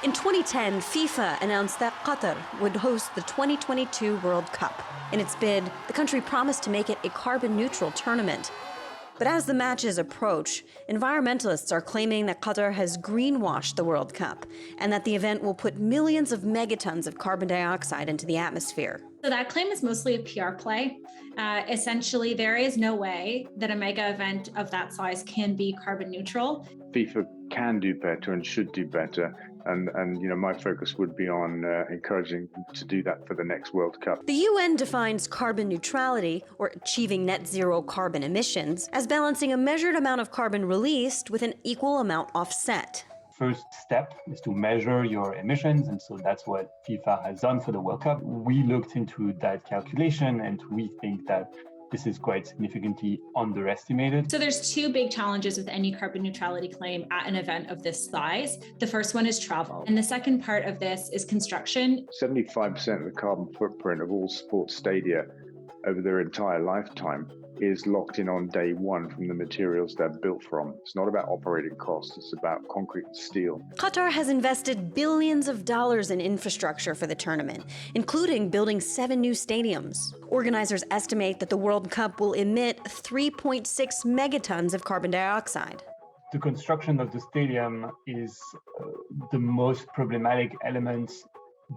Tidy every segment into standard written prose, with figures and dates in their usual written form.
In 2010, FIFA announced that Qatar would host the 2022 World Cup. In its bid, the country promised to make it a carbon-neutral tournament. But as the matches approach, environmentalists are claiming that Qatar has greenwashed the World Cup and that the event will put millions of megatons of carbon dioxide into the atmosphere. So that claim is mostly a PR play. Essentially, there is no way that a mega event of that size can be carbon neutral. FIFA can do better and should do better. And my focus would be on encouraging them to do that for the next World Cup. The UN defines carbon neutrality, or achieving net zero carbon emissions, as balancing a measured amount of carbon released with an equal amount offset. First step is to measure your emissions, and so that's what FIFA has done for the World Cup. We looked into that calculation, and we think that this is quite significantly underestimated. So there's two big challenges with any carbon neutrality claim at an event of this size. The first one is travel. And the second part of this is construction. 75% of the carbon footprint of all sports stadia over their entire lifetime is locked in on day one from the materials they're built from. It's not about operating costs, it's about concrete and steel. Qatar has invested billions of dollars in infrastructure for the tournament, including building 7 new stadiums. Organizers estimate that the World Cup will emit 3.6 megatons of carbon dioxide. The construction of the stadium is the most problematic element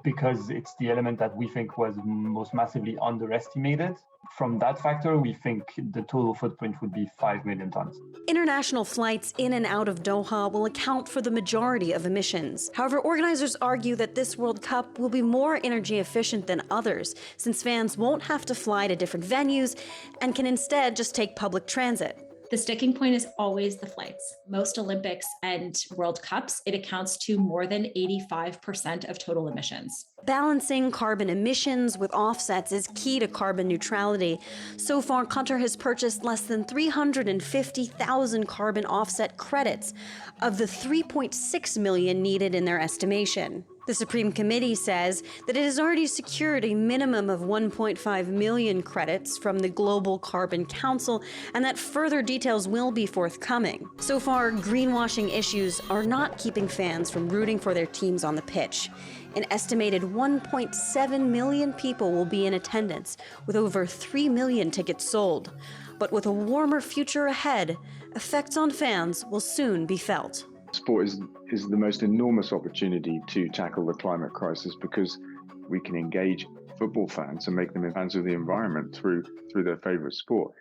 because it's the element that we think was most massively underestimated. From that factor, we think the total footprint would be 5 million tons. International flights in and out of Doha will account for the majority of emissions. However, organizers argue that this World Cup will be more energy efficient than others, since fans won't have to fly to different venues and can instead just take public transit. The sticking point is always the flights. Most Olympics and World Cups, it accounts to more than 85% of total emissions. Balancing carbon emissions with offsets is key to carbon neutrality. So far, Qatar has purchased less than 350,000 carbon offset credits of the 3.6 million needed in their estimation. The Supreme Committee says that it has already secured a minimum of 1.5 million credits from the Global Carbon Council and that further details will be forthcoming. So far, greenwashing issues are not keeping fans from rooting for their teams on the pitch. An estimated 1.7 million people will be in attendance, with over 3 million tickets sold. But with a warmer future ahead, effects on fans will soon be felt. Sport is the most enormous opportunity to tackle the climate crisis because we can engage football fans and make them fans of the environment through their favorite sport.